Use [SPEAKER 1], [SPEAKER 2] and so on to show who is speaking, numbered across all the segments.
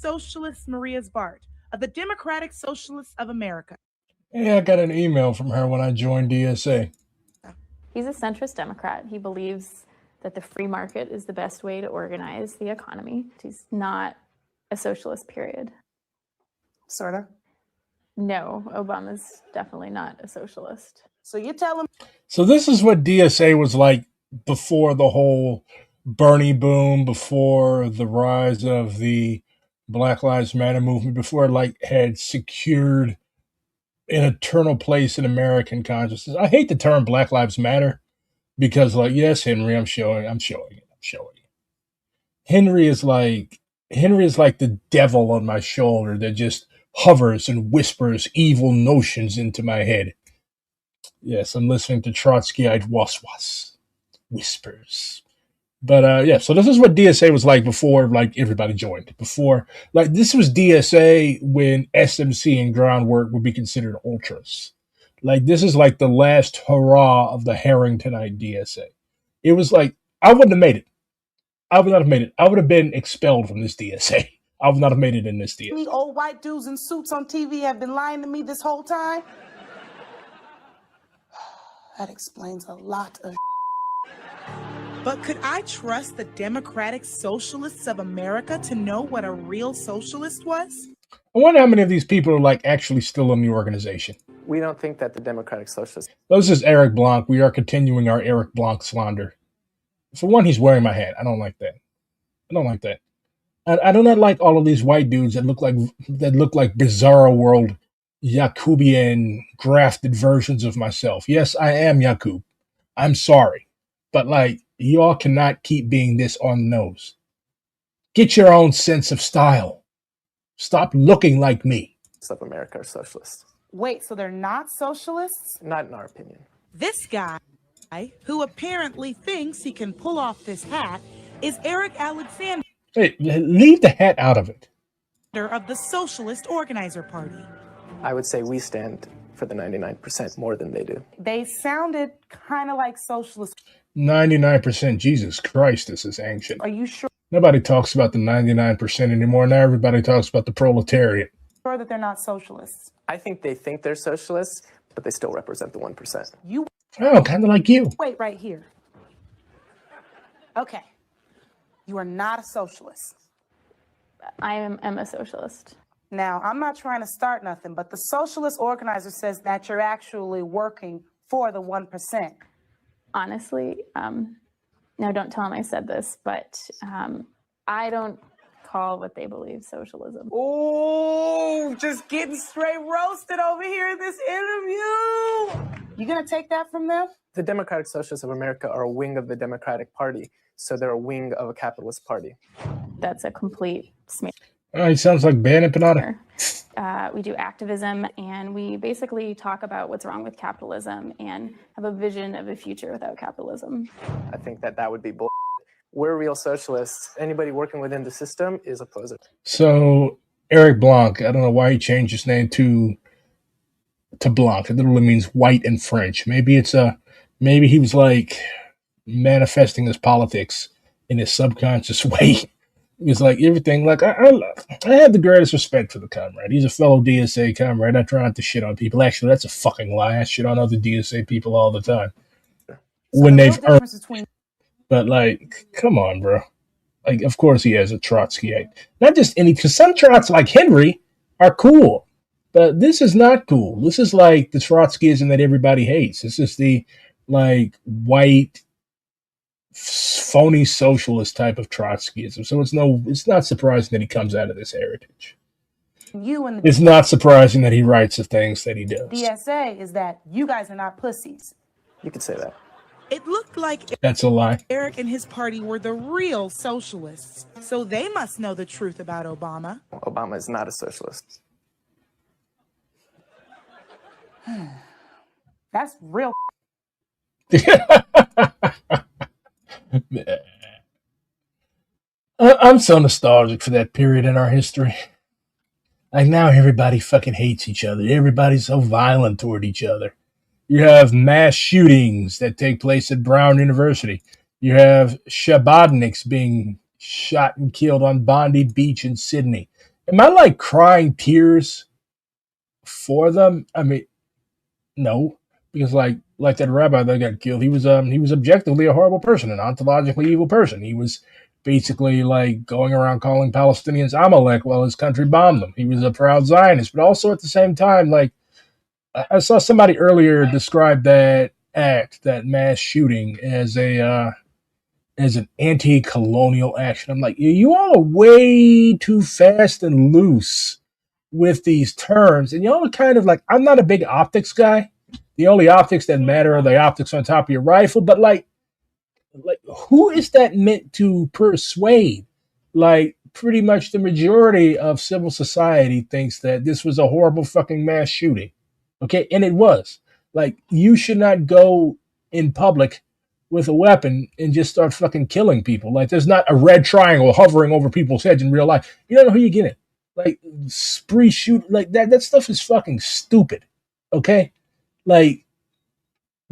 [SPEAKER 1] socialist Maria Bart of the Democratic Socialists of America.
[SPEAKER 2] Yeah, I got an email from her when I joined DSA.
[SPEAKER 3] He's a centrist Democrat. He believes that the free market is the best way to organize the economy. He's not a socialist, period.
[SPEAKER 4] Sort of.
[SPEAKER 3] No, Obama's definitely not a socialist.
[SPEAKER 4] So you tell him.
[SPEAKER 2] So this is what DSA was like before the whole Bernie boom, before the rise of the Black Lives Matter movement, before it like had secured an eternal place in American consciousness. I hate the term Black Lives Matter because, like, yes, Henry, I'm showing it. Henry is like the devil on my shoulder that just hovers and whispers evil notions into my head. Yes, I'm listening to Trotskyite was whispers. But yeah, so this is what DSA was like before, like, everybody joined. Before, like, this was DSA when SMC and groundwork would be considered ultras. Like, this is like the last hurrah of the Harringtonite DSA. It was like, I wouldn't have made it. I would not have made it. I would have been expelled from this DSA. I would not have made it in this DSA.
[SPEAKER 4] Me old white dudes in suits on TV have been lying to me this whole time. That explains a lot of.
[SPEAKER 1] But could I trust the Democratic Socialists of America to know what a real socialist was?
[SPEAKER 2] I wonder how many of these people are like actually still in the organization.
[SPEAKER 5] We don't think that the Democratic Socialists.
[SPEAKER 2] This is Eric Blanc. We are continuing our Eric Blanc slander. For one, he's wearing my hat. I don't like that. I do not like all of these white dudes that look like Bizarro World Yakubian grafted versions of myself. Yes, I am Yakub. I'm sorry. But like, y'all cannot keep being this on the nose. Get your own sense of style. Stop looking like me.
[SPEAKER 5] Of America are socialists.
[SPEAKER 4] Wait, so they're not socialists?
[SPEAKER 5] Not in our opinion.
[SPEAKER 1] This guy, who apparently thinks he can pull off this hat, is Eric Alexander.
[SPEAKER 2] Hey, leave the hat out of it.
[SPEAKER 1] Of the Socialist Organizer Party.
[SPEAKER 5] I would say we stand for the 99% more than they do.
[SPEAKER 4] They sounded kind of like socialists.
[SPEAKER 2] 99%. Jesus Christ, this is ancient.
[SPEAKER 4] Are you sure
[SPEAKER 2] Nobody talks about the 99% anymore. Now everybody talks about the proletariat.
[SPEAKER 4] that they're not socialists?
[SPEAKER 5] I think they're socialists, but they still represent the 1%.
[SPEAKER 4] You
[SPEAKER 2] Oh, kind of like you.
[SPEAKER 4] wait right here. Okay. You are not a socialist.
[SPEAKER 3] I am a socialist.
[SPEAKER 4] Now, I'm not trying to start nothing, but the socialist organizer says that you're actually working for the 1%.
[SPEAKER 3] Honestly, now don't tell them I said this, but I don't call what they believe socialism.
[SPEAKER 4] Oh, just getting straight roasted over here in this interview. You gonna take that from them?
[SPEAKER 5] The Democratic Socialists of America are a wing of the Democratic Party, so they're a wing of a capitalist party.
[SPEAKER 3] That's a complete smear.
[SPEAKER 2] He sounds like Ban Empanada.
[SPEAKER 3] We do activism, and we basically talk about what's wrong with capitalism and have a vision of a future without capitalism.
[SPEAKER 5] I think that would be bull. We're real socialists. Anybody working within the system is opposed.
[SPEAKER 2] So Eric Blanc, I don't know why he changed his name to Blanc. It literally means white in French. Maybe he was like manifesting his politics in his subconscious way. It's like everything. Like I have the greatest respect for the comrade. He's a fellow DSA comrade. I try not to shit on people. Actually, that's a fucking lie. I shit on other DSA people all the time when they've earned. But like, come on, bro. Like, of course he has a Trotskyite. Not just any, because some Trots like Henry are cool, but this is not cool. This is like the Trotskyism that everybody hates. This is the like white phony socialist type of Trotskyism. So it's not surprising that he comes out of this heritage. It's not surprising that he writes the things that he does.
[SPEAKER 4] DSA is that you guys are not pussies.
[SPEAKER 5] You could say that.
[SPEAKER 1] It looked like
[SPEAKER 2] That's a lie.
[SPEAKER 1] Eric and his party were the real socialists, so they must know the truth about Obama.
[SPEAKER 5] Obama is not a socialist.
[SPEAKER 4] That's real.
[SPEAKER 2] I'm so nostalgic for that period in our history. Like now everybody fucking hates each other. Everybody's so violent toward each other. You have mass shootings that take place at Brown University. You have Shabodniks being shot and killed on Bondi Beach in Sydney. Am I like crying tears for them? I mean, no, because like that rabbi that got killed, he was objectively a horrible person, an ontologically evil person. He was basically like going around calling Palestinians Amalek while his country bombed them. He was a proud Zionist, but also at the same time, like I saw somebody earlier describe that act, that mass shooting, as an anti-colonial action. I'm like, you all are way too fast and loose with these terms, and y'all are kind of like, I'm not a big optics guy. The only optics that matter are the optics on top of your rifle. But like who is that meant to persuade? Like, pretty much the majority of civil society thinks that this was a horrible fucking mass shooting. Okay, and it was. Like, you should not go in public with a weapon and just start fucking killing people. Like, there's not a red triangle hovering over people's heads in real life. You don't know who you're getting. Like, spree shoot, like that stuff is fucking stupid. Okay? Like,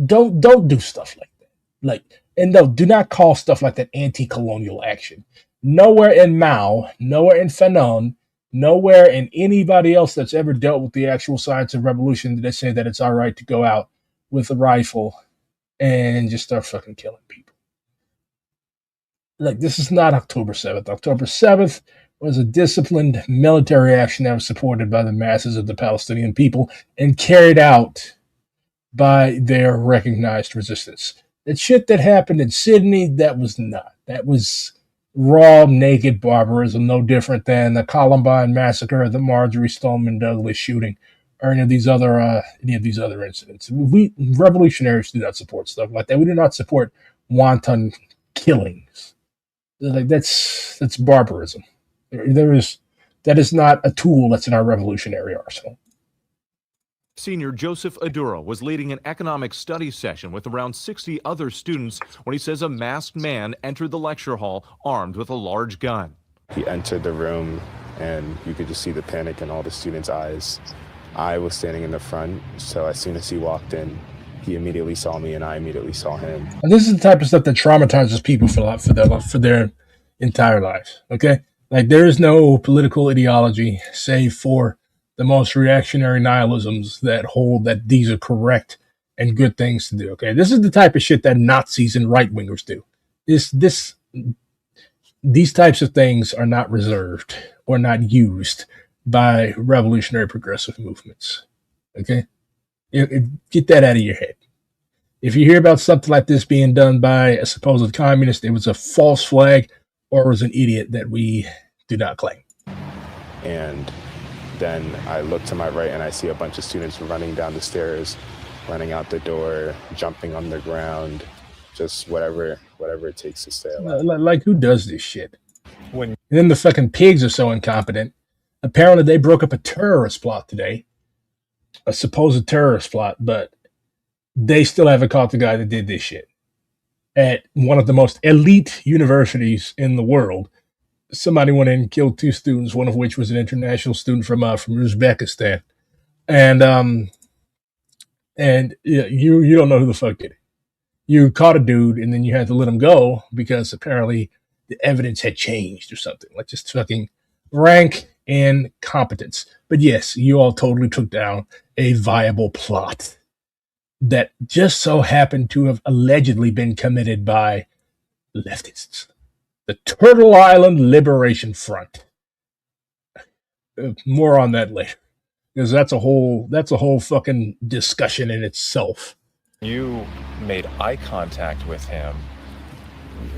[SPEAKER 2] don't do stuff like that. Like, and no, do not call stuff like that anti-colonial action. Nowhere in Mao, nowhere in Fanon, nowhere in anybody else that's ever dealt with the actual science of revolution did they say that it's all right to go out with a rifle and just start fucking killing people. Like, this is not October 7th. October 7th was a disciplined military action that was supported by the masses of the Palestinian people and carried out by their recognized resistance. That shit that happened in Sydney, that was not. That was raw, naked barbarism, no different than the Columbine massacre, the Marjorie Stoneman Douglas shooting, or any of these other incidents. We revolutionaries do not support stuff like that. We do not support wanton killings. Like, that's barbarism. That is not a tool that's in our revolutionary arsenal.
[SPEAKER 6] Senior Joseph Adura was leading an economic studies session with around 60 other students when he says a masked man entered the lecture hall armed with a large gun.
[SPEAKER 7] He entered the room and you could just see the panic in all the students' eyes. I was standing in the front, so as soon as he walked in, he immediately saw me and I immediately saw him.
[SPEAKER 2] And this is the type of stuff that traumatizes people for their entire lives, okay? Like, there is no political ideology save for the most reactionary nihilisms that hold that these are correct and good things to do. Okay, this is the type of shit that Nazis and right wingers do. These types of things are not reserved or not used by revolutionary progressive movements. Okay, get that out of your head. If you hear about something like this being done by a supposed communist, it was a false flag or it was an idiot that we do not claim.
[SPEAKER 7] And then I look to my right and I see a bunch of students running down the stairs, running out the door, jumping on the ground, just whatever it takes to stay alive.
[SPEAKER 2] Like, who does this shit? And then the fucking pigs are so incompetent. Apparently they broke up a terrorist plot today, a supposed terrorist plot, but they still haven't caught the guy that did this shit. At one of the most elite universities in the world, somebody went in and killed two students, one of which was an international student from Uzbekistan. And yeah, you don't know who the fuck did it. You caught a dude and then you had to let him go because apparently the evidence had changed or something. Like, just fucking rank incompetence. But yes, you all totally took down a viable plot that just so happened to have allegedly been committed by leftists. The Turtle Island Liberation Front. More on that later, because that's a whole fucking discussion in itself.
[SPEAKER 8] You made eye contact with him.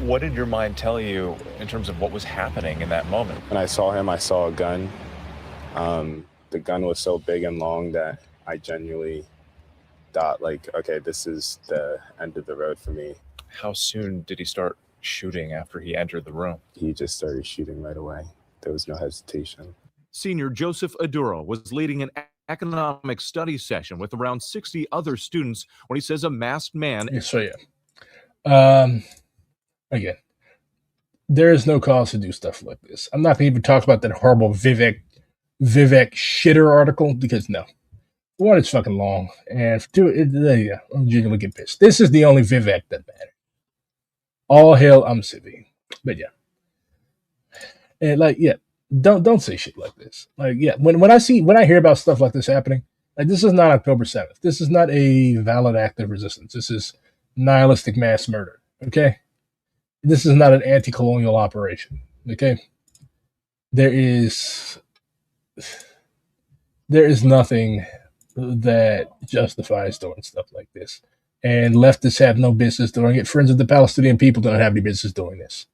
[SPEAKER 8] What did your mind tell you in terms of what was happening in that moment?
[SPEAKER 7] When I saw him, I saw a gun. The gun was so big and long that I genuinely thought, like, okay, this is the end of the road for me.
[SPEAKER 8] How soon did he start shooting after he entered the room?
[SPEAKER 7] He just started shooting right away. There was no hesitation.
[SPEAKER 6] Senior Joseph Adura was leading an economic studies session with around 60 other students when he says a masked man.
[SPEAKER 2] Again, there is no cause to do stuff like this. I'm not going to even talk about that horrible Vivek shitter article because no. One, it's fucking long, and for two, yeah, I'm genuinely getting pissed. This is the only Vivek that matters. All hail Civi. But yeah. And like, yeah, don't say shit like this. Like, yeah, when I hear about stuff like this happening, like, this is not October 7th. This is not a valid act of resistance. This is nihilistic mass murder. Okay, this is not an anti-colonial operation. Okay, there is nothing that justifies doing stuff like this, and leftists have no business doing it. Friends of the Palestinian people don't have any business doing this.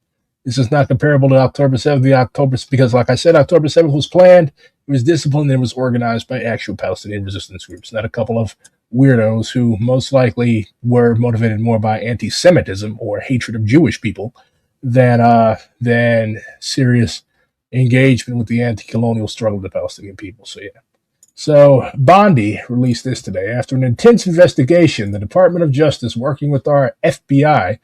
[SPEAKER 2] This is not comparable to October 7th. Because, like I said, October 7th was planned, it was disciplined, and it was organized by actual Palestinian resistance groups, not a couple of weirdos who most likely were motivated more by anti-Semitism or hatred of Jewish people than serious engagement with the anti-colonial struggle of the Palestinian people. So, yeah. So, Bondi released this today. After an intense investigation, the Department of Justice, working with our FBI,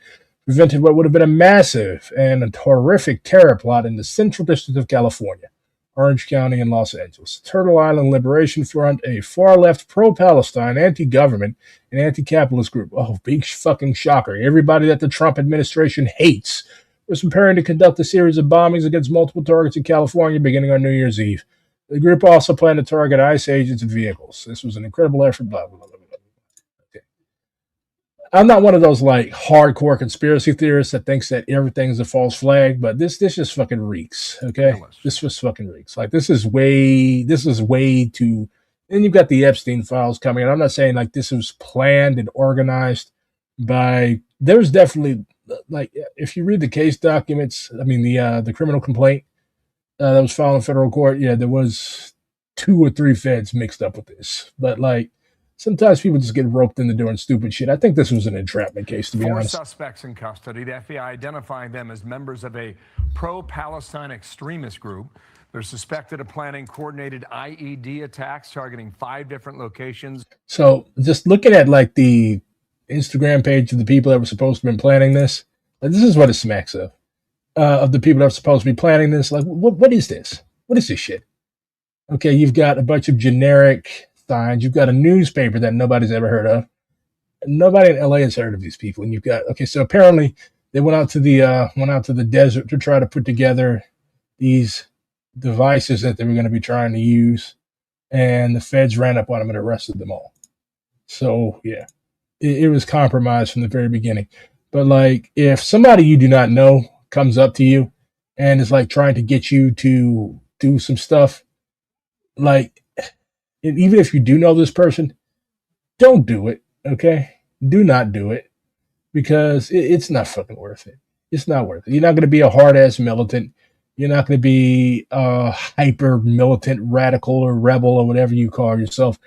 [SPEAKER 2] prevented what would have been a massive and a horrific terror plot in the Central District of California, Orange County, and Los Angeles. Turtle Island Liberation Front, a far-left pro-Palestine, anti-government, and anti-capitalist group. Oh, big fucking shocker. Everybody that the Trump administration hates was preparing to conduct a series of bombings against multiple targets in California beginning on New Year's Eve. The group also planned to target ICE agents and vehicles. This was an incredible effort, blah, blah, blah, blah. I'm not one of those like hardcore conspiracy theorists that thinks that everything's a false flag, but this just fucking reeks. Okay, this just fucking reeks. Like, this is way too. Then you've got the Epstein files coming, and I'm not saying like this was planned and organized by. There's definitely, like, if you read the case documents, I mean the criminal complaint that was filed in federal court, yeah, there was 2 or 3 feds mixed up with this, but like. Sometimes people just get roped into doing stupid shit. I think this was an entrapment case, to be honest.
[SPEAKER 9] 4 suspects in custody. The FBI identifying them as members of a pro-Palestine extremist group. They're suspected of planning coordinated IED attacks targeting 5 different locations.
[SPEAKER 2] So just looking at like the Instagram page of the people that were supposed to have been planning this, like, this is what it smacks of the people that are supposed to be planning this. Like, what is this? What is this shit? Okay, you've got a bunch of generic signs. You've got a newspaper that nobody's ever heard of. Nobody in LA has heard of these people. And you've got, okay, so apparently they went out to the desert to try to put together these devices that they were going to be trying to use, and the feds ran up on them and arrested them all. So yeah, it was compromised from the very beginning. But like, if somebody you do not know comes up to you and is like trying to get you to do some stuff, like, and even if you do know this person, don't do it, okay? Do not do it, because it's not fucking worth it. It's not worth it. You're not going to be a hard-ass militant. You're not going to be a hyper-militant radical or rebel or whatever you call yourself.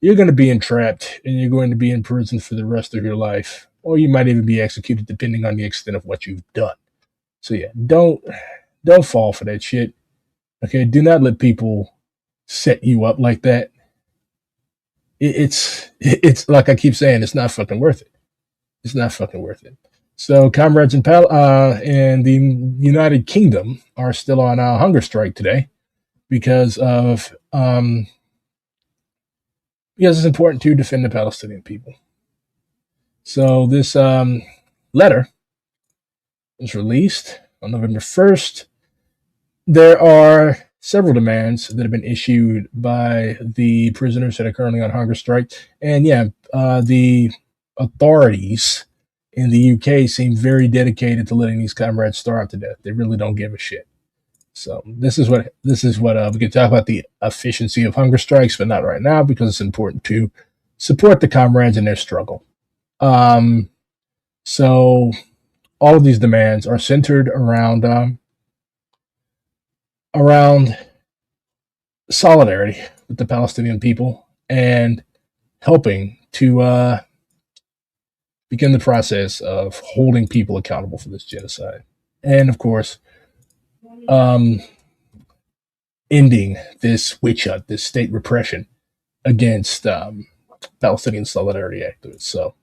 [SPEAKER 2] You're going to be entrapped, and you're going to be in prison for the rest of your life. Or you might even be executed, depending on the extent of what you've done. So yeah, don't fall for that shit, okay? Do not let people set you up like that. It's like I keep saying, it's not fucking worth it. It's not fucking worth it. So comrades in the United Kingdom are still on a hunger strike today because it's important to defend the Palestinian people. So this letter was released on November 1st. There are several demands that have been issued by the prisoners that are currently on hunger strike. And yeah, the authorities in the UK seem very dedicated to letting these comrades starve to death. They really don't give a shit. So this is what we can talk about, the efficiency of hunger strikes, but not right now, because it's important to support the comrades in their struggle. So all of these demands are centered around solidarity with the Palestinian people and helping to begin the process of holding people accountable for this genocide. And of course, ending this witch hunt, this state repression against Palestinian solidarity activists. So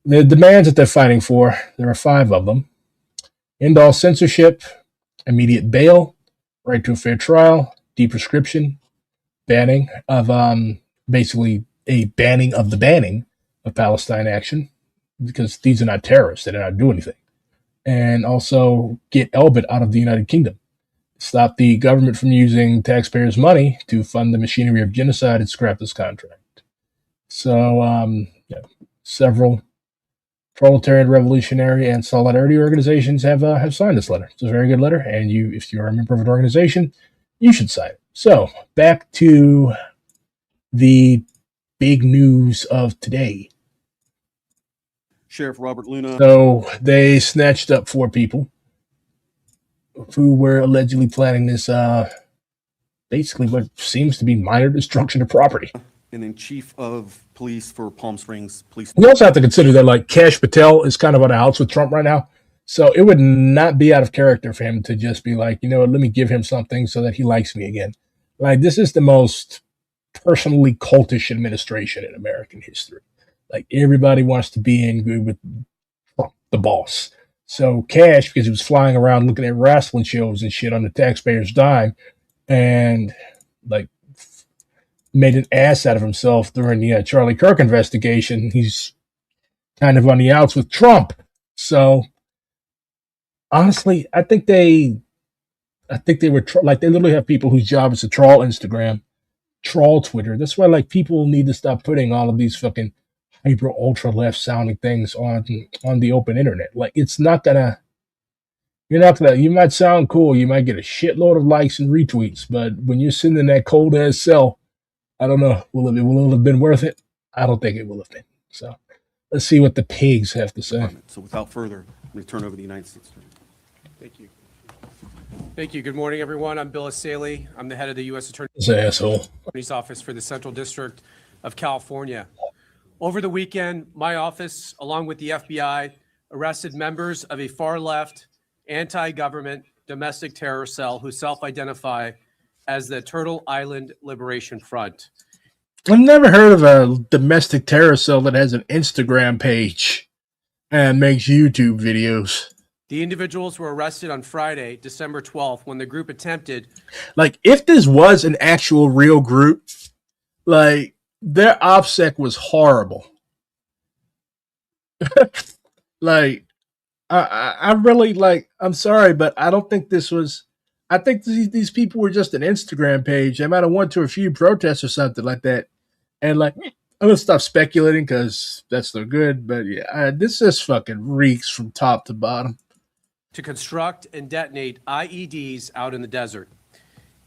[SPEAKER 2] the demands that they're fighting for, there are 5 of them. End all censorship, immediate bail, right to a fair trial, deprescription, banning of basically a banning of the banning of Palestine action, because these are not terrorists, they did not do anything. And also get Elbit out of the United Kingdom. stop the government from using taxpayers' money to fund the machinery of genocide and scrap this contract. So, several proletarian, revolutionary, and solidarity organizations have signed this letter. It's a very good letter, and if you're a member of an organization, you should sign it. So, back to the big news of today.
[SPEAKER 10] Sheriff Robert Luna.
[SPEAKER 2] So, they snatched up 4 people who were allegedly planning this, basically what seems to be minor destruction of property.
[SPEAKER 10] And then chief of police for Palm Springs Police.
[SPEAKER 2] We also have to consider that, like, Kash Patel is kind of on the outs with Trump right now. So it would not be out of character for him to just be like, you know what, let me give him something so that he likes me again. Like, this is the most personally cultish administration in American history. Like, everybody wants to be in good with Trump, the boss. So Kash, because he was flying around looking at wrestling shows and shit on the taxpayer's dime, and like made an ass out of himself during the Charlie Kirk investigation, he's kind of on the outs with Trump. So honestly, I think they were like, they literally have people whose job is to troll Instagram, troll Twitter. That's why, like, people need to stop putting all of these fucking hyper ultra left sounding things on the open internet. Like, it's not gonna, you might sound cool, you might get a shitload of likes and retweets, but when you're sitting in that cold ass cell, I don't know, will it have been worth it? I don't think it will have been. So let's see what the pigs have to say.
[SPEAKER 10] So without further, I'm going to turn over to the United States Attorney.
[SPEAKER 11] Thank you. Thank you. Good morning, everyone. I'm Bill Asaley. I'm the head of the U.S.
[SPEAKER 2] This asshole.
[SPEAKER 11] Attorney's Office for the Central District of California. Over the weekend, my office, along with the FBI, arrested members of a far-left, anti-government domestic terror cell who self-identify as the Turtle Island Liberation Front.
[SPEAKER 2] I've never heard of a domestic terror cell that has an Instagram page and makes YouTube videos.
[SPEAKER 11] The individuals were arrested on Friday, December 12th, when the group attempted.
[SPEAKER 2] Like, if this was an actual real group, like, their OPSEC was horrible. Like, I really, like, I'm sorry, but I don't think this was, I think these people were just an Instagram page. They might have went to a few protests or something like that. And, like, I'm going to stop speculating because that's no good. But, yeah, this just fucking reeks from top to bottom.
[SPEAKER 11] To construct and detonate IEDs out in the desert.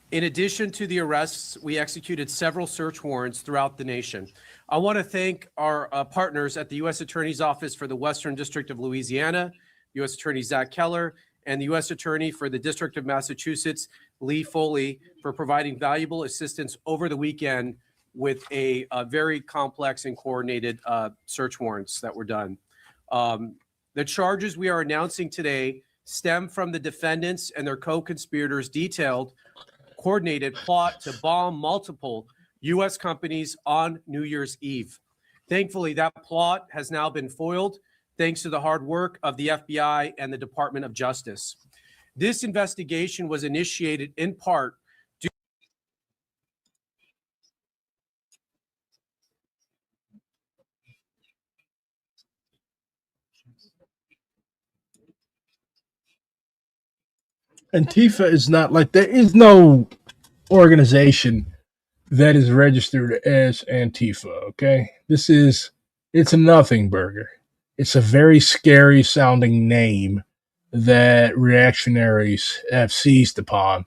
[SPEAKER 11] In addition to the arrests, we executed several search warrants throughout the nation. I want to thank our partners at the U.S. Attorney's Office for the Western District of Louisiana, U.S. Attorney Zach Keller, and the U.S. Attorney for the District of Massachusetts, Lee Foley, for providing valuable assistance over the weekend with a very complex and coordinated search warrants that were done. The charges we are announcing today stem from the defendants and their co-conspirators' detailed, coordinated plot to bomb multiple U.S. companies on New Year's Eve. Thankfully, that plot has now been foiled thanks to the hard work of the FBI and the Department of Justice. This investigation was initiated in part due
[SPEAKER 2] Antifa is not, like, there is no organization that is registered as Antifa, okay? It's a nothing burger. It's a very scary sounding name that reactionaries have seized upon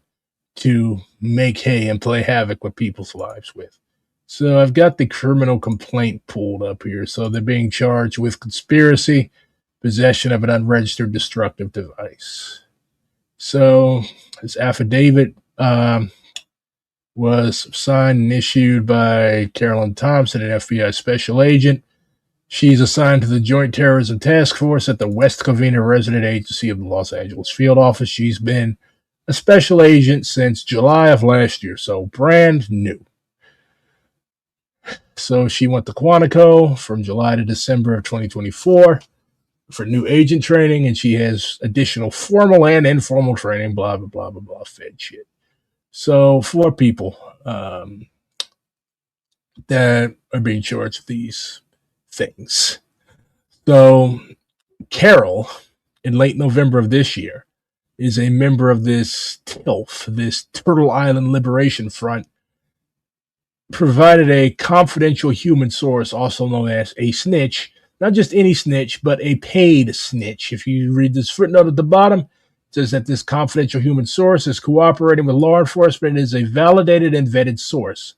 [SPEAKER 2] to make hay and play havoc with people's lives with. So I've got the criminal complaint pulled up here. So they're being charged with conspiracy, possession of an unregistered destructive device. So this affidavit was signed and issued by Carolyn Thompson, an FBI special agent. She's assigned to the Joint Terrorism Task Force at the West Covina Resident Agency of the Los Angeles Field Office. She's been a special agent since July of last year, so brand new. So she went to Quantico from July to December of 2024 for new agent training, and she has additional formal and informal training, blah, blah, blah, blah, blah, fed shit. So 4 people that are being charged with these things. So Carol, in late November of this year, is a member of this TILF, this Turtle Island Liberation Front, provided a confidential human source, also known as a snitch, not just any snitch, but a paid snitch. If you read this footnote at the bottom, it says that this confidential human source is cooperating with law enforcement and is a validated and vetted source.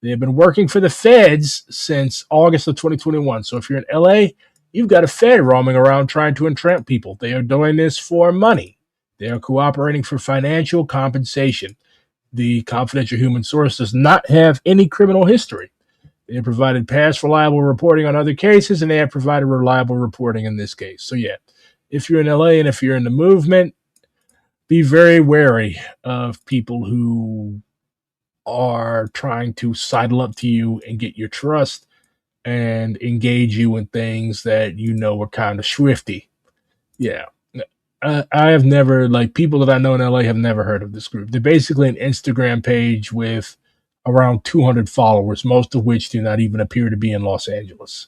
[SPEAKER 2] They have been working for the feds since August of 2021. So if you're in LA, you've got a Fed roaming around trying to entrap people. They are doing this for money. They are cooperating for financial compensation. The confidential human source does not have any criminal history. They have provided past reliable reporting on other cases, and they have provided reliable reporting in this case. So yeah, if you're in LA and if you're in the movement, be very wary of people who are trying to sidle up to you and get your trust and engage you in things that you know are kind of swifty. Yeah. I have never, like, people that I know in LA have never heard of this group. They're basically an Instagram page with around 200 followers, most of which do not even appear to be in Los Angeles.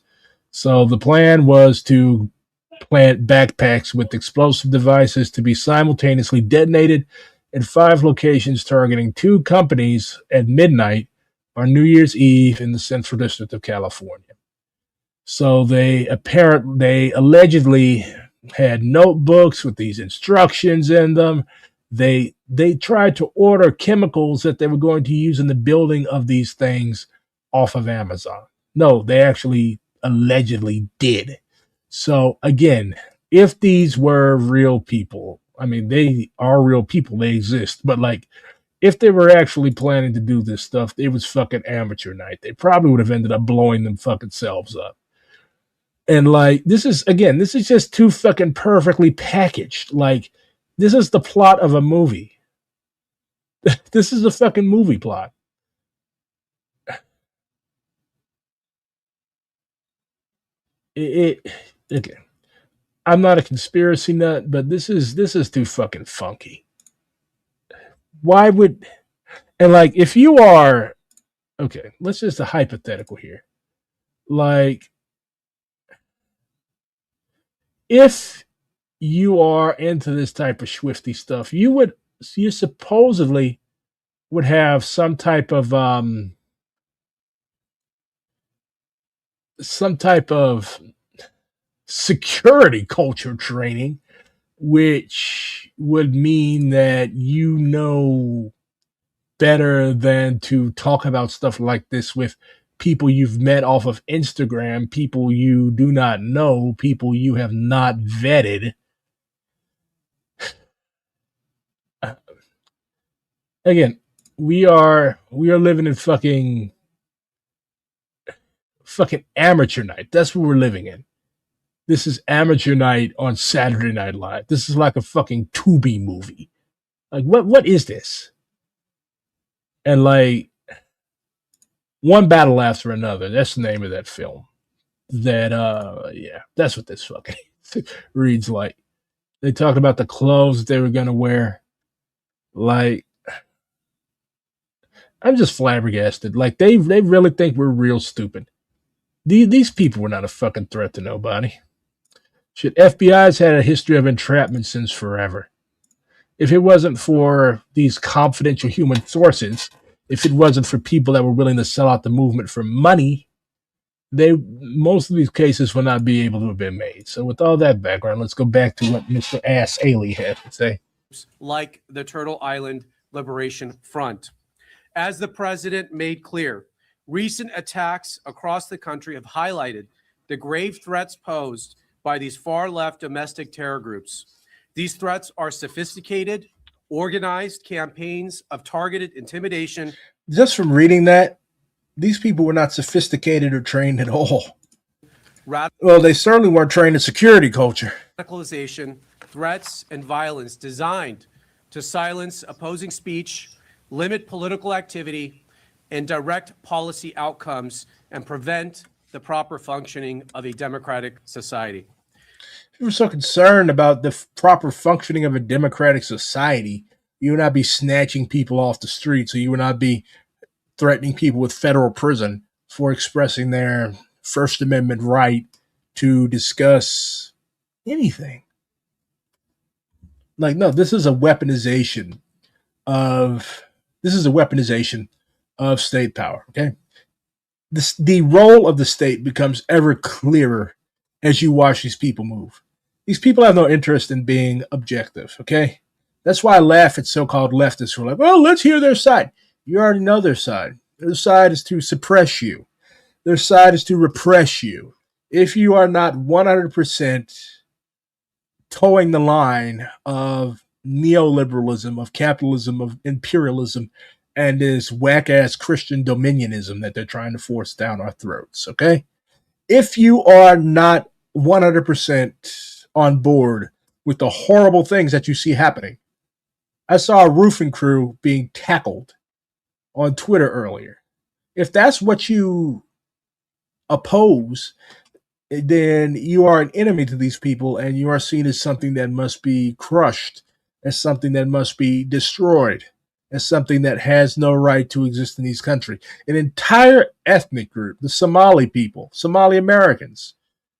[SPEAKER 2] So the plan was to plant backpacks with explosive devices to be simultaneously detonated at 5 locations targeting 2 companies at midnight on New Year's Eve in the Central District of California. So they allegedly had notebooks with these instructions in them. They tried to order chemicals that they were going to use in the building of these things off of Amazon. No, they actually allegedly did. So again, if these were real people, I mean, they are real people, they exist, but like, if they were actually planning to do this stuff, it was fucking amateur night. They probably would have ended up blowing them fucking selves up. And like, this is just too fucking perfectly packaged. Like, this is the plot of a movie. This is a fucking movie plot. Okay. I'm not a conspiracy nut, but this is too fucking funky. Why would, and like, if you are, okay, let's just a hypothetical here. Like, if you are into this type of swifty stuff, you supposedly would have some type of security culture training, which would mean that you know better than to talk about stuff like this with people you've met off of Instagram, people you do not know, people you have not vetted. Again, we are living in fucking amateur night. That's what we're living in. This is amateur night on Saturday Night Live. This is like a fucking Tubi movie. Like, what is this? And like, one battle after another. That's the name of that film. That yeah, that's what this fucking reads like. They talked about the clothes they were gonna wear. Like, I'm just flabbergasted. Like, they really think we're real stupid. These people were not a fucking threat to nobody. Shit, FBI's had a history of entrapment since forever. If it wasn't for these confidential human sources, if it wasn't for people that were willing to sell out the movement for money, most of these cases would not be able to have been made. So with all that background, let's go back to what Mr. Ass Ailey had to say.
[SPEAKER 11] Like the Turtle Island Liberation Front. As the president made clear, recent attacks across the country have highlighted the grave threats posed by these far-left domestic terror groups. These threats are sophisticated, organized campaigns of targeted intimidation.
[SPEAKER 2] Just from reading that, these people were not sophisticated or trained at all. Well, they certainly weren't trained in security culture.
[SPEAKER 11] Radicalization, threats, and violence designed to silence opposing speech, limit political activity, and direct policy outcomes, and prevent the proper functioning of a democratic society.
[SPEAKER 2] If you were so concerned about the proper functioning of a democratic society, you would not be snatching people off the street, so you would not be threatening people with federal prison for expressing their First Amendment right to discuss anything. Like, no, this is a weaponization of state power. Okay, the role of the state becomes ever clearer as you watch these people move. These people have no interest in being objective. Okay, that's why I laugh at so-called leftists who are like, "Well, let's hear their side." You already know their side. Their side is to suppress you. Their side is to repress you. If you are not 100% towing the line of neoliberalism, of capitalism, of imperialism, and this whack-ass Christian dominionism that they're trying to force down our throats, okay? If you are not 100% on board with the horrible things that you see happening, I saw a roofing crew being tackled on Twitter earlier. If that's what you oppose, then you are an enemy to these people and you are seen as something that must be crushed, as something that must be destroyed, as something that has no right to exist in these countries. An entire ethnic group, the Somali people, Somali Americans,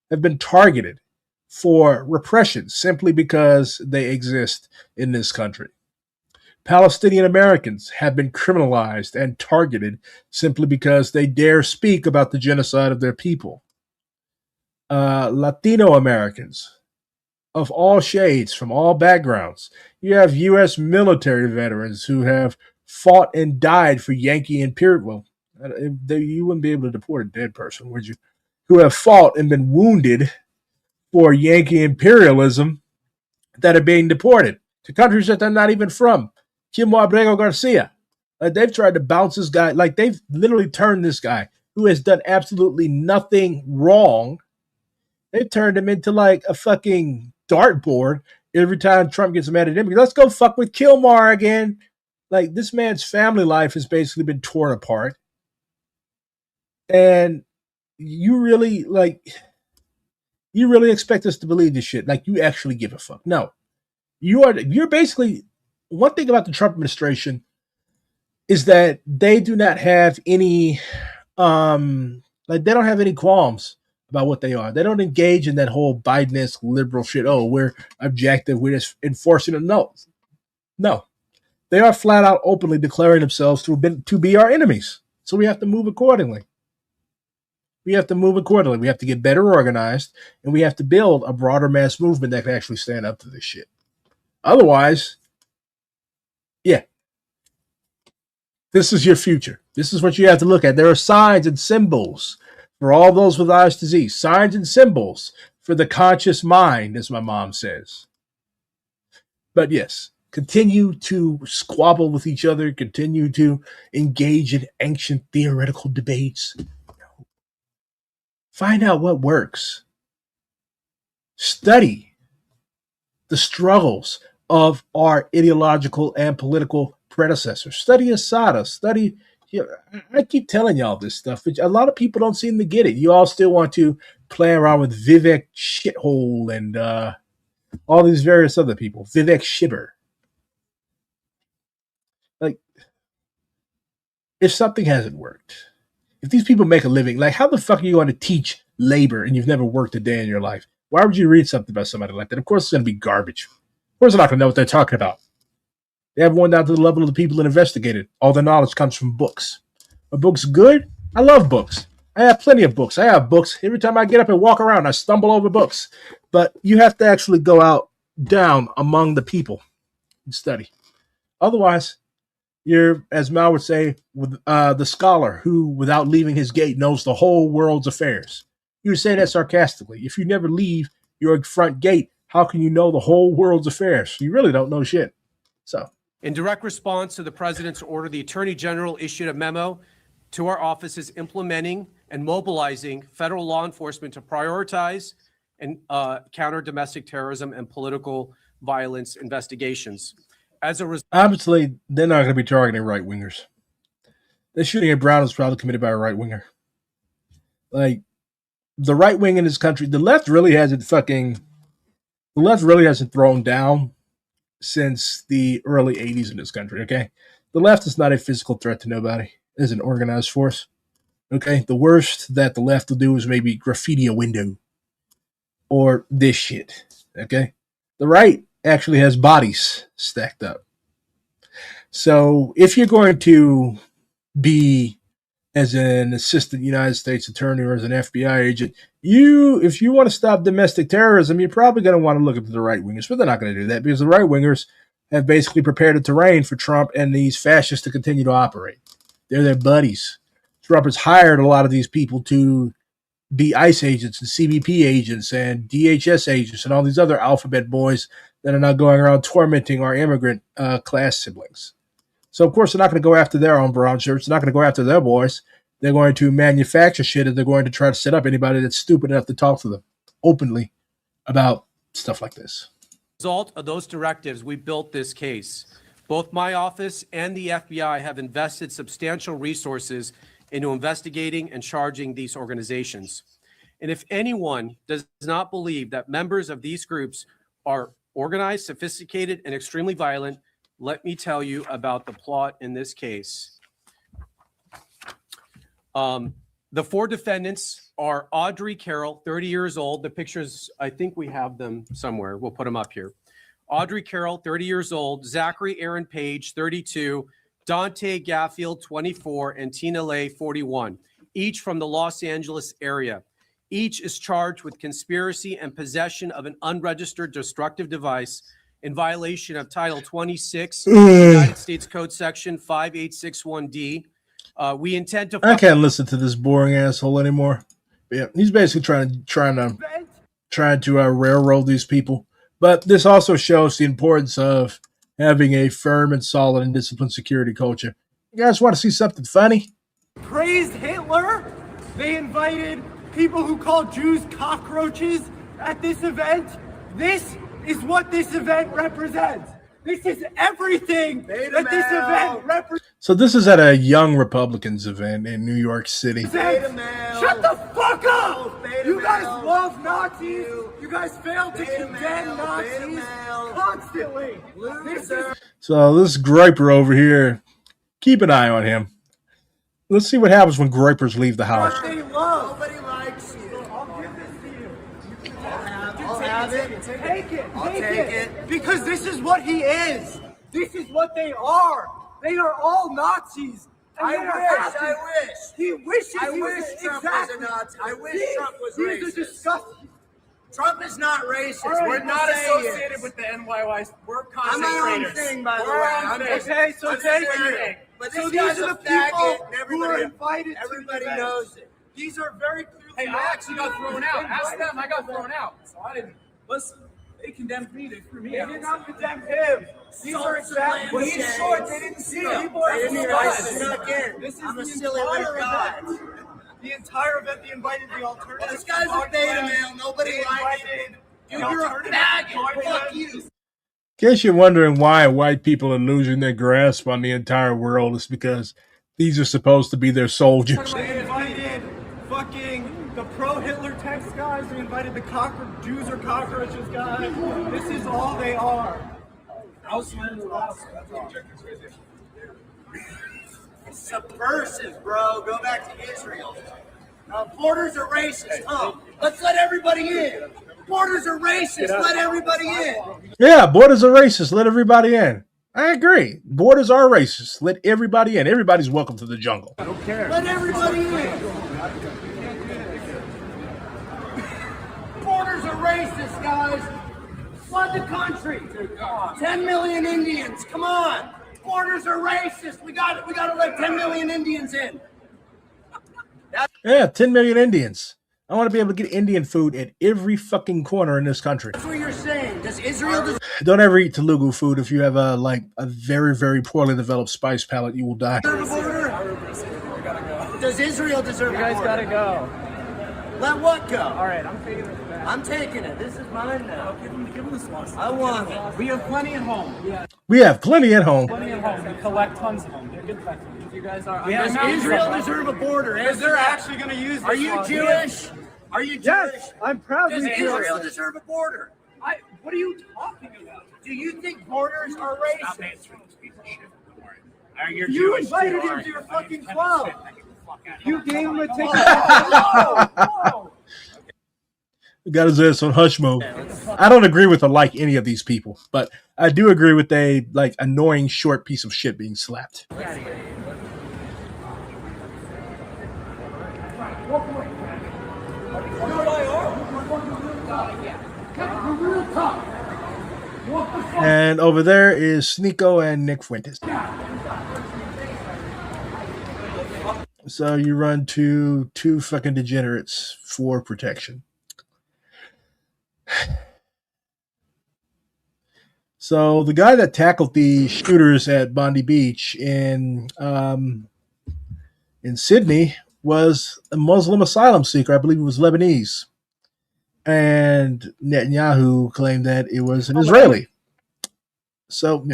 [SPEAKER 2] have been targeted for repression simply because they exist in this country. Palestinian Americans have been criminalized and targeted simply because they dare speak about the genocide of their people. Latino Americans of all shades, from all backgrounds. You have U.S. military veterans who have fought and died for Yankee imperial. Well, you wouldn't be able to deport a dead person, would you? Who have fought and been wounded for Yankee imperialism that are being deported to countries that they're not even from. Chimo Abrego Garcia. They've tried to bounce this guy. Like, they've literally turned this guy who has done absolutely nothing wrong. They've turned him into like a fucking dartboard every time Trump gets mad at him. Let's go fuck with Kilmar again. Like, this man's family life has basically been torn apart. And you really expect us to believe this shit? Like, you actually give a fuck? No. You're basically, one thing about the Trump administration is that they do not have any, they don't have any qualms about what they are. They don't engage in that whole Biden-esque liberal shit. Oh, we're objective. We're just enforcing it. No. They are flat out openly declaring themselves to be our enemies. So we have to move accordingly. We have to get better organized, and we have to build a broader mass movement that can actually stand up to this shit. Otherwise, yeah, this is your future. This is what you have to look at. There are signs and symbols for all those with eyes to see. Signs and symbols for the conscious mind, as my mom says. But yes, continue to squabble with each other. Continue to engage in ancient theoretical debates. Find out what works. Study the struggles of our ideological and political predecessors. Study Asada. Study. I keep telling y'all this stuff, but a lot of people don't seem to get it. You all still want to play around with Vivek Shithole and all these various other people. Vivek Shibber. Like, if something hasn't worked, if these people make a living, like, how the fuck are you going to teach labor and you've never worked a day in your life? Why would you read something about somebody like that? Of course, it's going to be garbage. Of course, they're not going to know what they're talking about. They have one down to the level of the people that investigated. All the knowledge comes from books. Are books good? I love books. I have plenty of books. I have books. Every time I get up and walk around, I stumble over books. But you have to actually go out down among the people and study. Otherwise, you're, as Mao would say, with the scholar who, without leaving his gate, knows the whole world's affairs. You would say that sarcastically. If you never leave your front gate, how can you know the whole world's affairs? You really don't know shit. So,
[SPEAKER 11] in direct response to the president's order, the Attorney General issued a memo to our offices implementing and mobilizing federal law enforcement to prioritize and counter domestic terrorism and political violence investigations. As a result,
[SPEAKER 2] obviously, they're not going to be targeting right-wingers. The shooting at Brown was probably committed by a right-winger. Like, the right wing in this country, the left really hasn't thrown down since the early 80s in this country, okay? The left is not a physical threat to nobody. It is an organized force, okay? The worst that the left will do is maybe graffiti a window or this shit, okay? The right actually has bodies stacked up. So if you're going to be as an assistant United States attorney or as an FBI agent, if you want to stop domestic terrorism, you're probably going to want to look at the right wingers, but they're not going to do that because the right wingers have basically prepared the terrain for Trump and these fascists to continue to operate. They're their buddies. Trump has hired a lot of these people to be ICE agents and CBP agents and DHS agents and all these other alphabet boys that are now going around tormenting our immigrant class siblings. So, of course, they're not going to go after their own brown shirts. They're not going to go after their boys. They're going to manufacture shit, and they're going to try to set up anybody that's stupid enough to talk to them openly about stuff like this.
[SPEAKER 11] As a result of those directives, we built this case. Both my office and the FBI have invested substantial resources into investigating and charging these organizations. And if anyone does not believe that members of these groups are organized, sophisticated, and extremely violent, let me tell you about the plot in this case. The four defendants are Audrey Carroll, 30 years old. The pictures, I think we have them somewhere. We'll put them up here. Audrey Carroll, 30 years old. Zachary Aaron Page, 32. Dante Gaffield, 24. And Tina Lay, 41. Each from the Los Angeles area. Each is charged with conspiracy and possession of an unregistered destructive device in violation of Title 26, United States Code Section 5861D. We intend to.
[SPEAKER 2] I can't listen to this boring asshole anymore. Yeah, he's basically trying to railroad these people. But this also shows the importance of having a firm and solid and disciplined security culture. You guys want to see something funny?
[SPEAKER 12] Praised Hitler. They invited people who call Jews cockroaches at this event. This is what this event represents. This is everything that this event represents.
[SPEAKER 2] So this is at a Young Republicans event in New York City.
[SPEAKER 12] Shut the fuck up! You guys love Nazis. You guys fail to condemn Nazis constantly.
[SPEAKER 2] So this Griper over here, keep an eye on him. Let's see what happens when Gripers leave the house.
[SPEAKER 12] What they love. Nobody likes you. I'll give this to you. I'll have it. Take it. Because this is what he is. This is what they are. They are all Nazis. I wish. He wishes.
[SPEAKER 13] I wish Trump was a Nazi. I wish Trump was racist.
[SPEAKER 12] He's a disgusting.
[SPEAKER 13] Trump is not racist.
[SPEAKER 12] Right,
[SPEAKER 13] we're not associated
[SPEAKER 12] with the NYYs.
[SPEAKER 13] We're content I'm my own thing, by the way.
[SPEAKER 12] Okay, so take it.
[SPEAKER 13] But
[SPEAKER 12] so
[SPEAKER 13] these
[SPEAKER 12] are the people who are invited.
[SPEAKER 13] Everybody
[SPEAKER 12] to
[SPEAKER 13] knows it.
[SPEAKER 12] These are very clearly.
[SPEAKER 14] Hey, I actually got thrown out. Ask them. I got thrown out. So I didn't listen. They condemned me. They threw me out.
[SPEAKER 12] They did not condemn him. These are exactly.
[SPEAKER 13] He's short. They didn't see him.
[SPEAKER 12] People are
[SPEAKER 13] This is the silly little guy.
[SPEAKER 12] The entire event, they invited the alternative.
[SPEAKER 13] Well, this guy's a beta male. Nobody likes him. Dude, you're a faggot. Fuck you.
[SPEAKER 2] In case you're wondering why white people are losing their grasp on the entire world, it's because these are supposed to be their soldiers.
[SPEAKER 12] They invited fucking the pro-Hitler text guys. They invited the Jews or cockroaches guys. This is all they are.
[SPEAKER 13] Subversive, bro. Go back to Israel. Borders are racist, huh? Let's let everybody in. Borders are racist. Let everybody in.
[SPEAKER 2] Yeah, borders are racist. Let everybody in. I agree. Borders are racist. Let everybody in. Everybody's welcome to the jungle.
[SPEAKER 12] I don't care.
[SPEAKER 13] Let everybody in. Borders are racist, guys. Flood the country. 10 million Indians. Come on. Borders are racist. We got to let 10 million Indians in.
[SPEAKER 2] Yeah, 10 million Indians. I want to be able to get Indian food at every fucking corner in this country.
[SPEAKER 13] That's what you're saying. Does Israel...
[SPEAKER 2] Don't ever eat Telugu food. If you have a very, very poorly developed spice palate, you will die.
[SPEAKER 13] Does Israel deserve a border?
[SPEAKER 12] You guys gotta go.
[SPEAKER 13] Let what go?
[SPEAKER 12] All right, I'm taking it back.
[SPEAKER 13] I'm taking it. This is mine now.
[SPEAKER 12] Give him this one.
[SPEAKER 13] I want it.
[SPEAKER 12] We have plenty at home. Yeah.
[SPEAKER 2] We have plenty at home.
[SPEAKER 12] Plenty at home. We collect tons of them. They're good factories. You guys are.
[SPEAKER 13] Does Israel deserve a border?
[SPEAKER 12] Because they're actually going to use this.
[SPEAKER 13] Are you Jewish? Are you Jewish?
[SPEAKER 12] Yes, I'm proud
[SPEAKER 13] Does
[SPEAKER 12] to be Jewish.
[SPEAKER 13] Israel deserve a border?
[SPEAKER 12] What are you talking about?
[SPEAKER 13] Do you think borders are racist?
[SPEAKER 14] Stop answering this piece of shit.
[SPEAKER 12] You invited him to your fucking club. You gave him a ticket.
[SPEAKER 2] Got his ass on hush mode. I don't agree with or like any of these people, but I do agree with a like annoying short piece of shit being slapped. And over there is Sneeko and Nick Fuentes. So you run to two fucking degenerates for protection. So the guy that tackled the shooters at Bondi Beach in Sydney was a Muslim asylum seeker. I believe it was Lebanese. And Netanyahu claimed that it was an Israeli. So,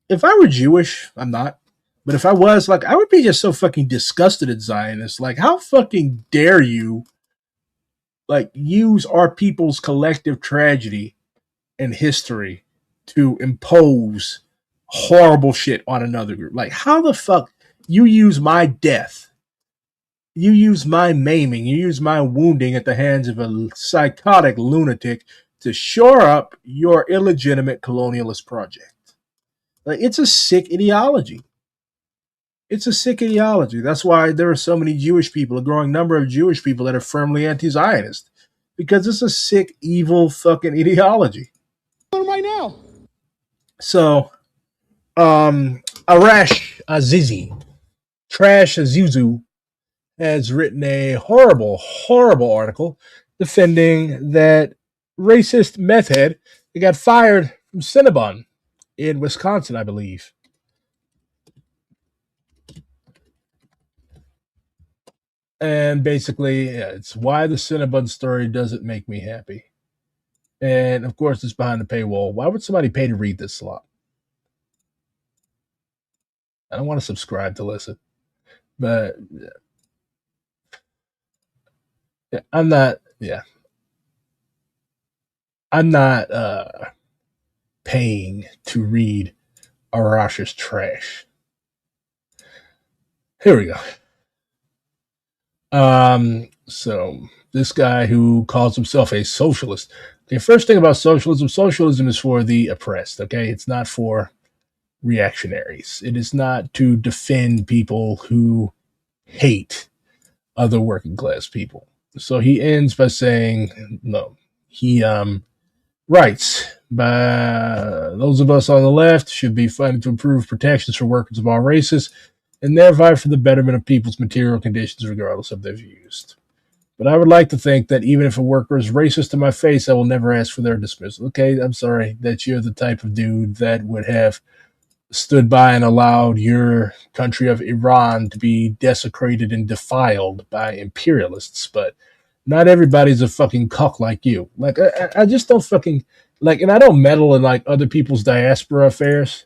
[SPEAKER 2] if I were Jewish, I'm not. But if I was, like, I would be just so fucking disgusted at Zionists. Like, how fucking dare you, like, use our people's collective tragedy and history to impose horrible shit on another group? Like, how the fuck you use my death, you use my maiming, you use my wounding at the hands of a psychotic lunatic to shore up your illegitimate colonialist project? Like, it's a sick ideology. It's a sick ideology. That's why there are so many Jewish people, a growing number of Jewish people that are firmly anti-Zionist, because it's a sick, evil fucking ideology.
[SPEAKER 15] Right now.
[SPEAKER 2] So, Arash Azizi, Trash Azuzu, has written a horrible, horrible article defending that racist meth head that got fired from Cinnabon in Wisconsin, I believe. And basically, it's why the Cinnabon story doesn't make me happy. And of course, it's behind the paywall. Why would somebody pay to read this slop? I don't want to subscribe to listen. But I'm not paying to read Arash's trash. Here we go. So this guy who calls himself a socialist. Okay, first thing about socialism, socialism is for the oppressed, okay? It's not for reactionaries. It is not to defend people who hate other working class people. So he ends by saying, no, he writes, by those of us on the left should be fighting to improve protections for workers of all races and thereby for the betterment of people's material conditions regardless of their views. But I would like to think that even if a worker is racist to my face, I will never ask for their dismissal. Okay, I'm sorry that you're the type of dude that would have stood by and allowed your country of Iran to be desecrated and defiled by imperialists, but not everybody's a fucking cuck like you. Like, I just don't fucking, like, and I don't meddle in, like, other people's diaspora affairs.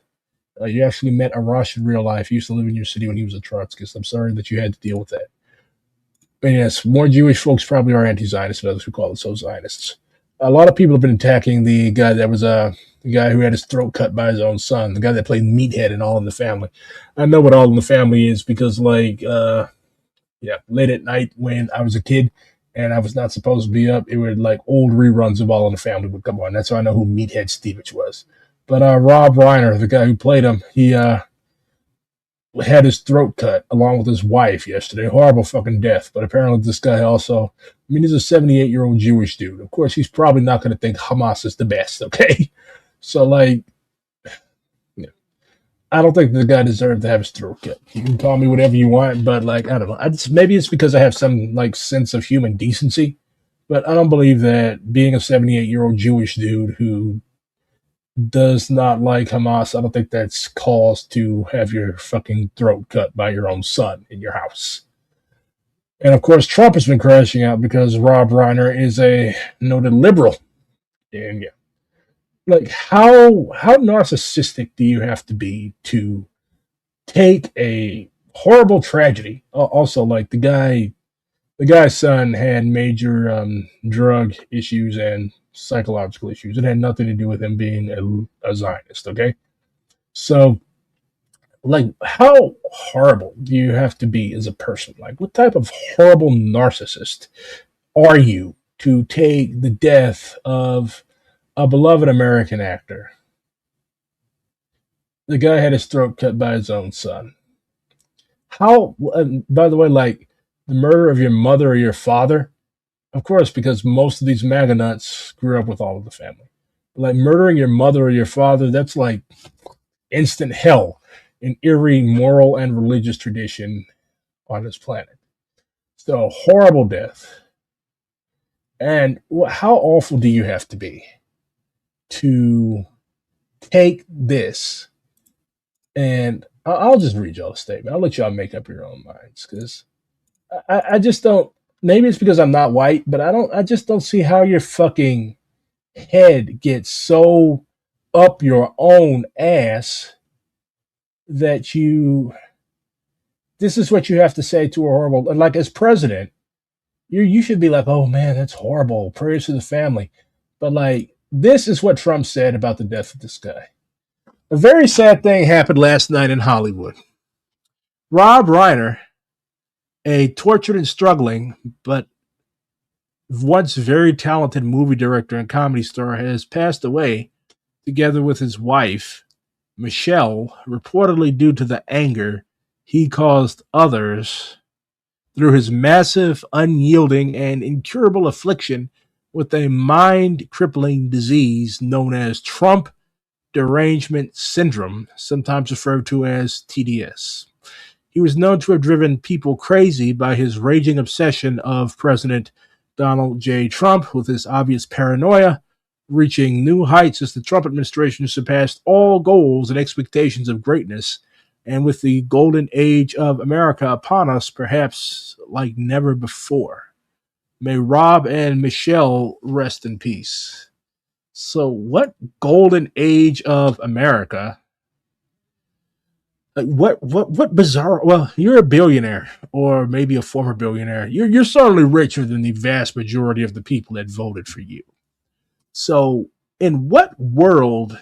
[SPEAKER 2] You actually met Arash in real life. He used to live in your city when he was a Trotskyist. I'm sorry that you had to deal with that. And yes, more Jewish folks probably are anti-Zionists than others who call themselves Zionists. A lot of people have been attacking the guy that was the guy who had his throat cut by his own son, the guy that played Meathead in All in the Family. I know what All in the Family is because, like, late at night when I was a kid and I was not supposed to be up, it would, like, old reruns of All in the Family would come on. That's how I know who Meathead Stevich was. But Rob Reiner, the guy who played him, he had his throat cut along with his wife yesterday. Horrible fucking death. But apparently this guy also, I mean, he's a 78-year-old Jewish dude. Of course, he's probably not going to think Hamas is the best, okay? So, like, I don't think the guy deserved to have his throat cut. You can call me whatever you want, but, like, I don't know. Maybe it's because I have some, like, sense of human decency. But I don't believe that being a 78-year-old Jewish dude who does not like Hamas, I don't think that's cause to have your fucking throat cut by your own son in your house. And of course, Trump has been crashing out because Rob Reiner is a noted liberal. And like how narcissistic do you have to be to take a horrible tragedy? Also, like the guy's son had major drug issues and psychological issues. It had nothing to do with him being a Zionist, okay? So, like, how horrible do you have to be as a person? Like, what type of horrible narcissist are you to take the death of a beloved American actor? The guy had his throat cut by his own son. How, by the way, like the murder of your mother or your father, of course, because most of these MAGA nuts grew up with all of the family. Like murdering your mother or your father, that's like instant hell in every moral and religious tradition on this planet. It's a horrible death. And how awful do you have to be to take this? And I'll just read y'all a statement. I'll let y'all make up your own minds, because I just don't. Maybe it's because I'm not white, but I just don't see how your fucking head gets so up your own ass that you. This is what you have to say to a horrible. Like as president, you should be like, oh man, that's horrible. Prayers to the family. But like, this is what Trump said about the death of this guy. A very sad thing happened last night in Hollywood. Rob Reiner, a tortured and struggling, but once very talented movie director and comedy star, has passed away together with his wife, Michelle, reportedly due to the anger he caused others through his massive, unyielding, and incurable affliction with a mind-crippling disease known as Trump derangement syndrome, sometimes referred to as TDS. He was known to have driven people crazy by his raging obsession of President Donald J. Trump, with his obvious paranoia reaching new heights as the Trump administration surpassed all goals and expectations of greatness, and with the golden age of America upon us, perhaps like never before. May Rob and Michelle rest in peace. So what golden age of America? Like what bizarre? Well, you're a billionaire, or maybe a former billionaire. You're certainly richer than the vast majority of the people that voted for you. So in what world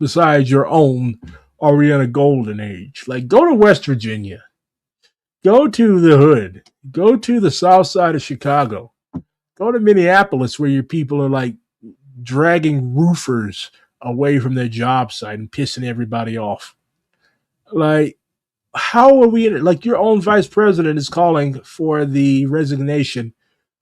[SPEAKER 2] besides your own are we in a golden age? Like, go to West Virginia, go to the hood, go to the south side of Chicago, go to Minneapolis, where your people are like dragging roofers away from their job site and pissing everybody off. Like, how are we in it? Like, your own vice president is calling for the resignation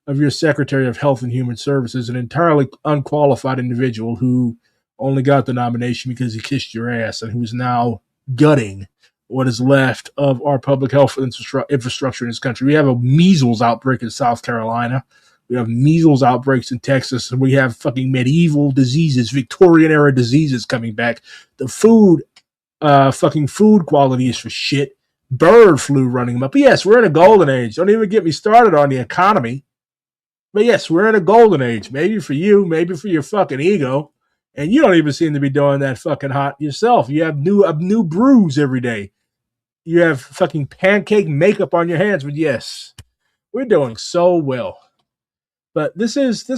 [SPEAKER 2] of your Secretary of Health and Human Services, an entirely unqualified individual who only got the nomination because he kissed your ass and who's now gutting what is left of our public health infrastructure in this country. We have a measles outbreak in South Carolina. We have measles outbreaks in Texas, and we have fucking medieval diseases, Victorian era diseases coming back. The food quality is for shit. Bird flu running them up. But yes, we're in a golden age. Don't even get me started on the economy. But yes, we're in a golden age. Maybe for you, maybe for your fucking ego. And you don't even seem to be doing that fucking hot yourself. You have new brews every day. You have fucking pancake makeup on your hands. But yes, we're doing so well. But this is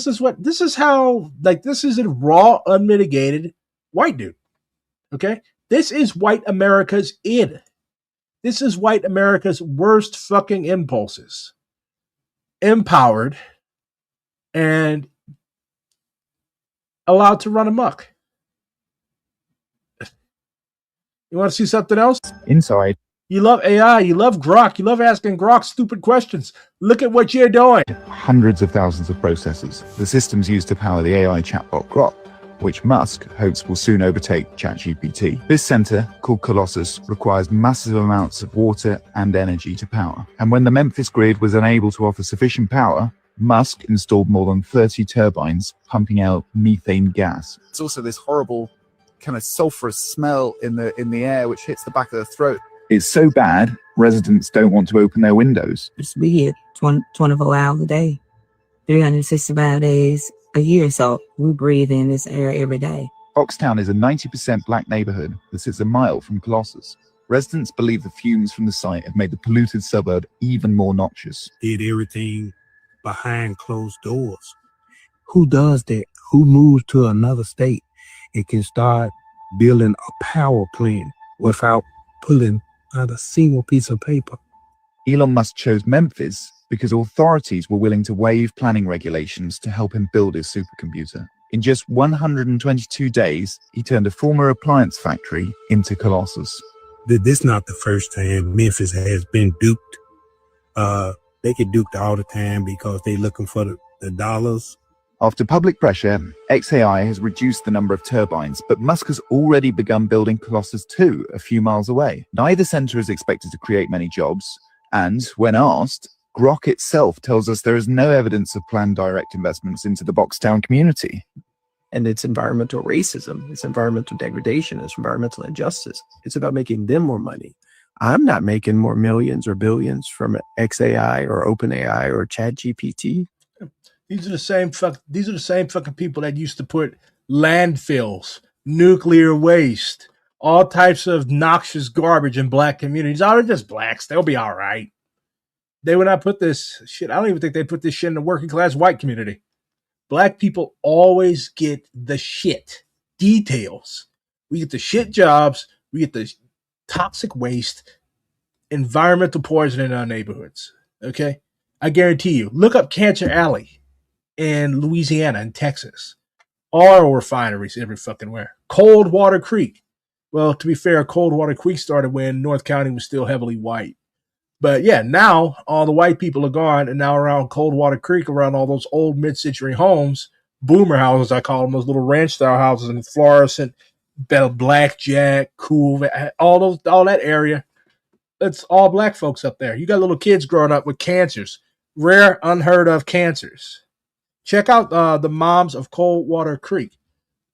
[SPEAKER 2] a raw, unmitigated white dude. Okay? This is white America's id. This is white America's worst fucking impulses. Empowered and allowed to run amok. You want to see something else?
[SPEAKER 15] Inside.
[SPEAKER 2] You love AI, you love Grok, you love asking Grok stupid questions. Look at what you're doing.
[SPEAKER 15] Hundreds of thousands of processors, the systems used to power the AI chatbot Grok, which Musk hopes will soon overtake ChatGPT. This center, called Colossus, requires massive amounts of water and energy to power. And when the Memphis grid was unable to offer sufficient power, Musk installed more than 30 turbines pumping out methane gas.
[SPEAKER 16] It's also this horrible kind of sulfurous smell in the air which hits the back of the throat.
[SPEAKER 15] It's so bad, residents don't want to open their windows.
[SPEAKER 17] We here 24 hours a day, 365 days a year, so we breathe in this air every day.
[SPEAKER 15] Oxtown is a 90% black neighborhood that sits a mile from Colossus. Residents believe the fumes from the site have made the polluted suburb even more noxious.
[SPEAKER 18] Did everything behind closed doors. Who does that? Who moves to another state and can start building a power plant without pulling out a single piece of paper?
[SPEAKER 15] Elon Musk chose Memphis because authorities were willing to waive planning regulations to help him build his supercomputer. In just 122 days, he turned a former appliance factory into Colossus.
[SPEAKER 18] This is not the first time Memphis has been duped. They get duped all the time because they're looking for the dollars.
[SPEAKER 15] After public pressure, XAI has reduced the number of turbines, but Musk has already begun building Colossus 2 a few miles away. Neither center is expected to create many jobs, and when asked, Grok itself tells us there is no evidence of planned direct investments into the Boxtown community.
[SPEAKER 19] And it's environmental racism, it's environmental degradation, it's environmental injustice. It's about making them more money. I'm not making more millions or billions from XAI or OpenAI or ChatGPT.
[SPEAKER 2] These are the same fucking people that used to put landfills, nuclear waste, all types of noxious garbage in black communities. Oh, they're just blacks. They'll be all right. They would not put this shit. I don't even think they put this shit in the working class white community. Black people always get the shit details. We get the shit jobs. We get the toxic waste, environmental poison in our neighborhoods. Okay? I guarantee you. Look up Cancer Alley in Louisiana and Texas. Oil refineries every fucking where. Coldwater Creek. Well, to be fair, Coldwater Creek started when North County was still heavily white. But yeah, now all the white people are gone, and now around Coldwater Creek, around all those old mid-century homes, boomer houses, I call them, those little ranch-style houses in fluorescent, blackjack, cool, all that area. It's all black folks up there. You got little kids growing up with cancers, rare, unheard of cancers. Check out the Moms of Coldwater Creek.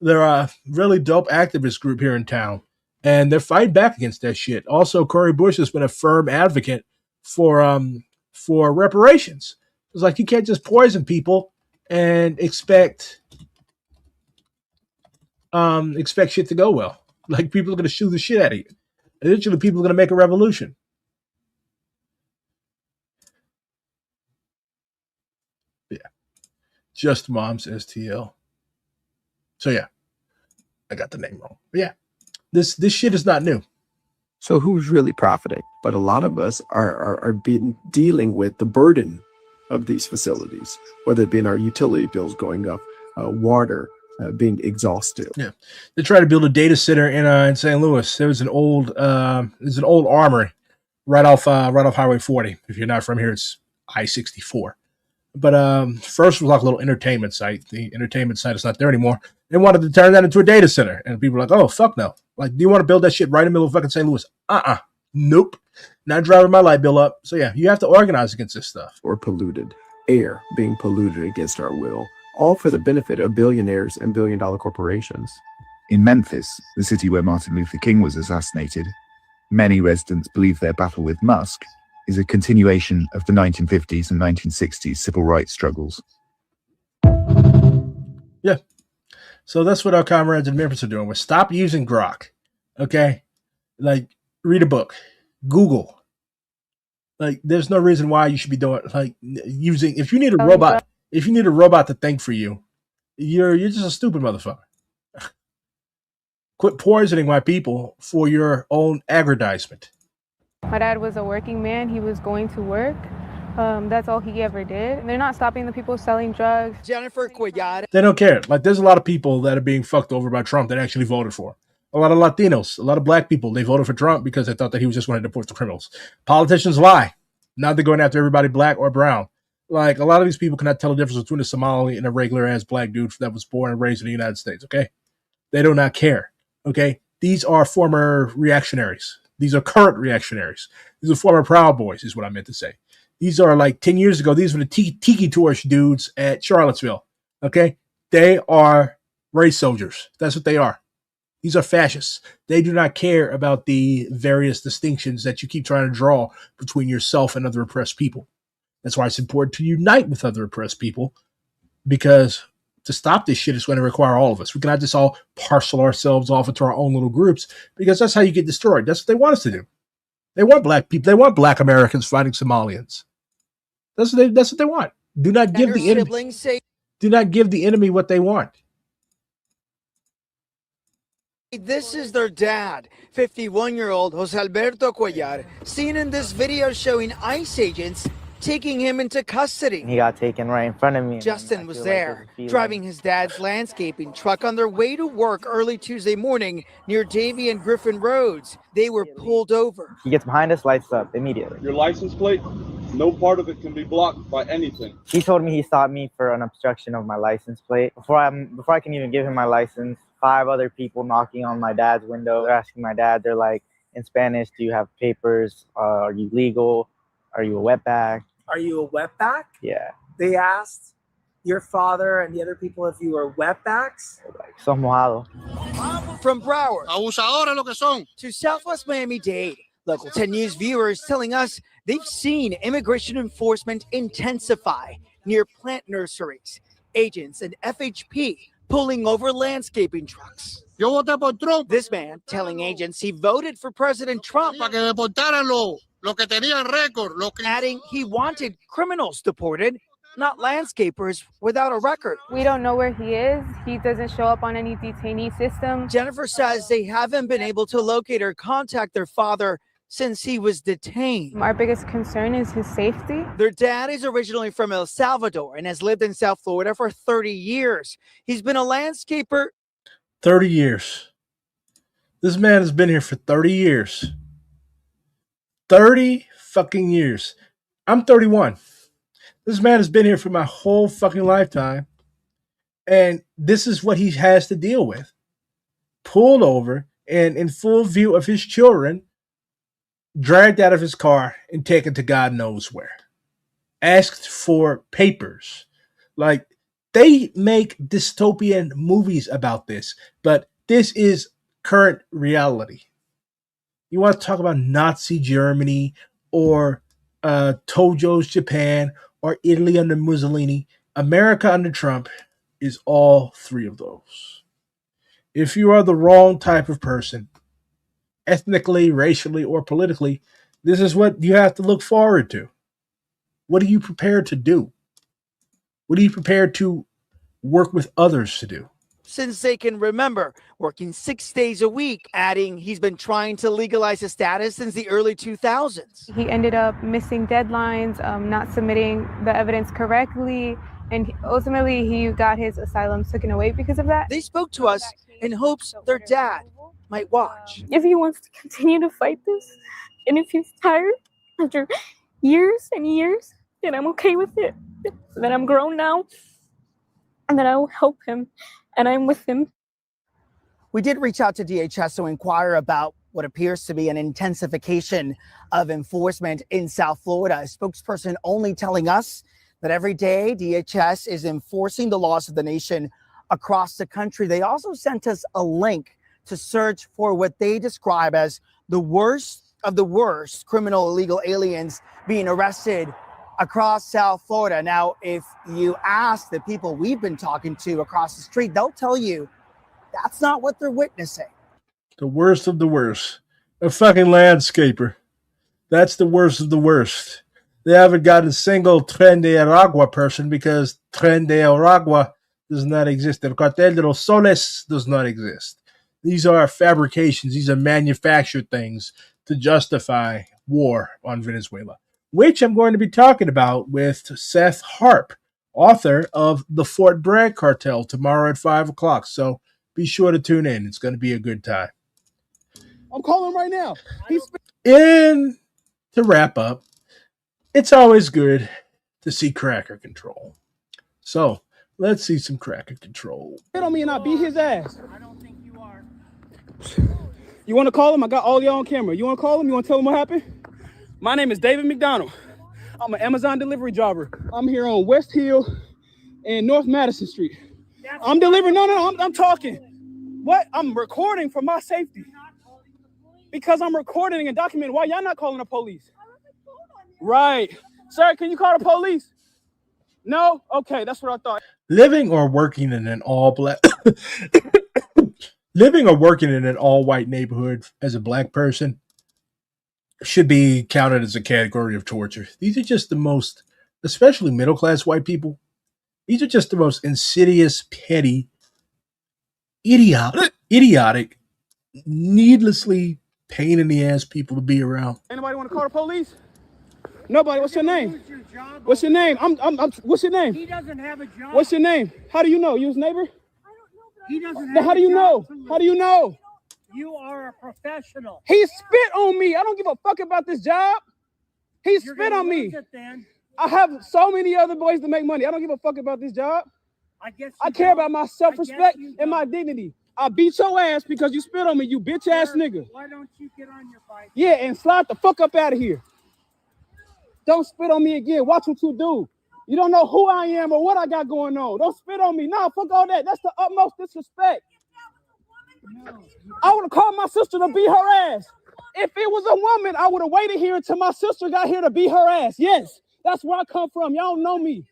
[SPEAKER 2] They're a really dope activist group here in town, and they're fighting back against that shit. Also, Cory Bush has been a firm advocate for reparations. It's like you can't just poison people and expect shit to go well. Like, people are going to shoot the shit out of you. Eventually, people are going to make a revolution. Yeah. Just Moms STL. So yeah, I got the name wrong. But yeah, this shit is not new.
[SPEAKER 19] So who's really profiting? But a lot of us are dealing with the burden of these facilities, whether it be in our utility bills going up, water being exhausted.
[SPEAKER 2] Yeah, they tried to build a data center in St. Louis. There was an old armory right off Highway 40. If you're not from here, it's I-64. But first it was like a little entertainment site. The entertainment site is not there anymore. They wanted to turn that into a data center. And people were like, oh, fuck no. Like, do you want to build that shit right in the middle of fucking St. Louis? Nope. Not driving my light bill up. So yeah, you have to organize against this stuff.
[SPEAKER 19] Or polluted. Air being polluted against our will. All for the benefit of billionaires and billion-dollar corporations.
[SPEAKER 15] In Memphis, the city where Martin Luther King was assassinated, many residents believe their battle with Musk is a continuation of the 1950s and 1960s civil rights struggles.
[SPEAKER 2] Yeah. So that's what our comrades in Memphis are doing. We're stop using Grok. Okay? Like, read a book. Google. Like, there's no reason why you should be doing, like, using, if you need a robot to think for you, you're just a stupid motherfucker. Quit poisoning my people for your own aggrandizement.
[SPEAKER 20] My dad was a working man. He was going to work. That's all he ever did. And they're not stopping the people selling drugs.
[SPEAKER 12] Jennifer Cuellar.
[SPEAKER 2] They don't care. Like, there's a lot of people that are being fucked over by Trump that actually voted for him. A lot of Latinos, a lot of black people, they voted for Trump because they thought that he was just going to deport the criminals. Politicians lie. Now they're going after everybody black or brown. Like, a lot of these people cannot tell the difference between a Somali and a regular-ass black dude that was born and raised in the United States, okay? They do not care, okay? These are former reactionaries. These are current reactionaries. These are former Proud Boys, is what I meant to say. These are, like, 10 years ago, these were the tiki torch dudes at Charlottesville, okay? They are race soldiers. That's what they are. These are fascists. They do not care about the various distinctions that you keep trying to draw between yourself and other oppressed people. That's why it's important to unite with other oppressed people, because to stop this shit is going to require all of us. We cannot just all parcel ourselves off into our own little groups, because that's how you get destroyed. That's what they want us to do. They want black people. They want black Americans fighting Somalians. That's what they want. Do not give the enemy. Do not give the enemy what they want.
[SPEAKER 12] This is their dad, 51-year-old Jose Alberto Cuellar, seen in this video showing ICE agents
[SPEAKER 21] taking him into custody.
[SPEAKER 22] He got taken right in front of me.
[SPEAKER 21] Justin was there, driving his dad's landscaping truck on their way to work early Tuesday morning near Davie and Griffin Roads. They were pulled over.
[SPEAKER 22] He gets behind us, lights up immediately.
[SPEAKER 23] Your license plate, no part of it can be blocked by anything.
[SPEAKER 22] He told me he stopped me for an obstruction of my license plate. Before I can even give him my license, 5 other people knocking on my dad's window. They're asking my dad, they're like, in Spanish, do you have papers? Are you legal? Are you a wetback?
[SPEAKER 21] Are you a wetback?
[SPEAKER 22] Yeah.
[SPEAKER 21] They asked your father and the other people if you were wetbacks.
[SPEAKER 22] Sos mojado.
[SPEAKER 21] From Broward to Southwest Miami-Dade, Local 10 News viewers telling us they've seen immigration enforcement intensify near plant nurseries, agents and FHP pulling over landscaping trucks. This man telling agents he voted for President Trump, adding he wanted criminals deported, not landscapers without a record.
[SPEAKER 20] We don't know where he is. He doesn't show up on any detainee system.
[SPEAKER 21] Jennifer says they haven't been able to locate or contact their father since he was detained.
[SPEAKER 20] Our biggest concern is his safety.
[SPEAKER 21] Their dad is originally from El Salvador and has lived in South Florida for 30 years. He's been a landscaper.
[SPEAKER 2] 30 years. This man has been here for 30 years. 30 fucking years. I'm 31. This man has been here for my whole fucking lifetime. And this is what he has to deal with. Pulled over and in full view of his children, dragged out of his car and taken to God knows where. Asked for papers. Like, they make dystopian movies about this, but this is current reality. You want to talk about Nazi Germany or Tojo's Japan or Italy under Mussolini? America under Trump is all 3 of those. If you are the wrong type of person, ethnically, racially, or politically, this is what you have to look forward to. What are you prepared to do? What are you prepared to work with others to do?
[SPEAKER 21] Since they can remember, working 6 days a week, adding he's been trying to legalize his status since the early 2000s.
[SPEAKER 20] He ended up missing deadlines, not submitting the evidence correctly, and ultimately he got his asylum taken away because of that.
[SPEAKER 21] They spoke to us in hopes their dad might watch.
[SPEAKER 3] If he wants to continue to fight this, and if he's tired after years and years, then I'm okay with it. That I'm grown now, and that I will help him, and I'm with him.
[SPEAKER 21] We did reach out to DHS to inquire about what appears to be an intensification of enforcement in South Florida. A spokesperson only telling us that every day DHS is enforcing the laws of the nation across the country. They also sent us a link to search for what they describe as the worst of the worst criminal illegal aliens being arrested across South Florida. Now, if you ask the people we've been talking to across the street, they'll tell you that's not what they're witnessing.
[SPEAKER 2] The worst of the worst. A fucking landscaper. That's the worst of the worst. They haven't got a single Tren de Aragua person because Tren de Aragua does not exist. El Cartel de los Soles does not exist. These are fabrications. These are manufactured things to justify war on Venezuela, which I'm going to be talking about with Seth Harp, author of The Fort Bragg Cartel, tomorrow at 5 o'clock. So be sure to tune in. It's going to be a good time.
[SPEAKER 24] I'm calling right now.
[SPEAKER 2] And to wrap up, it's always good to see Cracker Control. So let's see some Cracker Control.
[SPEAKER 24] Hit on me and I beat his ass. I don't think you are. You want to call him? I got all y'all on camera. You want to call him? You want to tell him what happened? My name is David McDonald. I'm an Amazon delivery driver. I'm here on West Hill and North Madison Street. I'm delivering. No, I'm talking. What? I'm recording for my safety. Because I'm recording and documenting. Why y'all not calling the police? Right. Sir, can you call the police? No? Okay, that's what I thought.
[SPEAKER 2] Living or working in an all-white neighborhood as a black person should be counted as a category of torture. These are just the most, especially middle-class white people, these are just the most insidious, petty, idiotic, needlessly pain in the ass people to be around.
[SPEAKER 24] Anybody want to call the police? Nobody. What's your name? What's your name? What's your name?
[SPEAKER 12] He doesn't have a job.
[SPEAKER 24] What's your name? How do you know? You his neighbor?
[SPEAKER 12] He doesn't
[SPEAKER 24] Then
[SPEAKER 12] have
[SPEAKER 24] how do you know? How do you know?
[SPEAKER 12] You are a professional.
[SPEAKER 24] He spit on me. I don't give a fuck about this job. He spit on me. I have so many other boys to make money. I don't give a fuck about this job. I care about my self-respect and my dignity. I beat your ass because you spit on me, you bitch ass nigga.
[SPEAKER 12] Why don't you get on your bike?
[SPEAKER 24] Yeah, and slide the fuck up out of here. Don't spit on me again. Watch what you do. You don't know who I am or what I got going on. Don't spit on me. No, fuck all that. That's the utmost disrespect. I would have called my sister to beat her ass. If it was a woman, I would have waited here until my sister got here to beat her ass. Yes, that's where I come from. Y'all don't know me.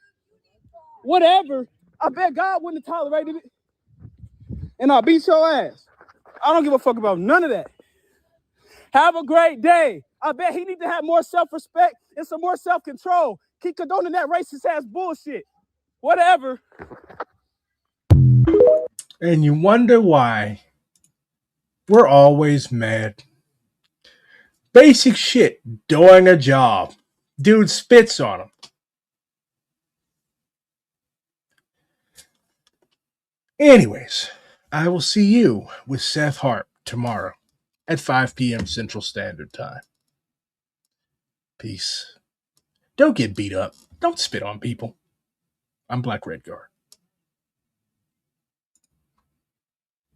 [SPEAKER 24] Whatever. I bet God wouldn't have tolerated it. And I'll beat your ass. I don't give a fuck about none of that. Have a great day. I bet he need to have more self-respect and some more self-control. Keep condoning that racist ass bullshit. Whatever.
[SPEAKER 2] And you wonder why we're always mad. Basic shit, doing a job. Dude spits on him. Anyways, I will see you with Seth Hart tomorrow at 5 p.m. Central Standard Time. Peace. Don't get beat up. Don't spit on people. I'm Black Red Guard.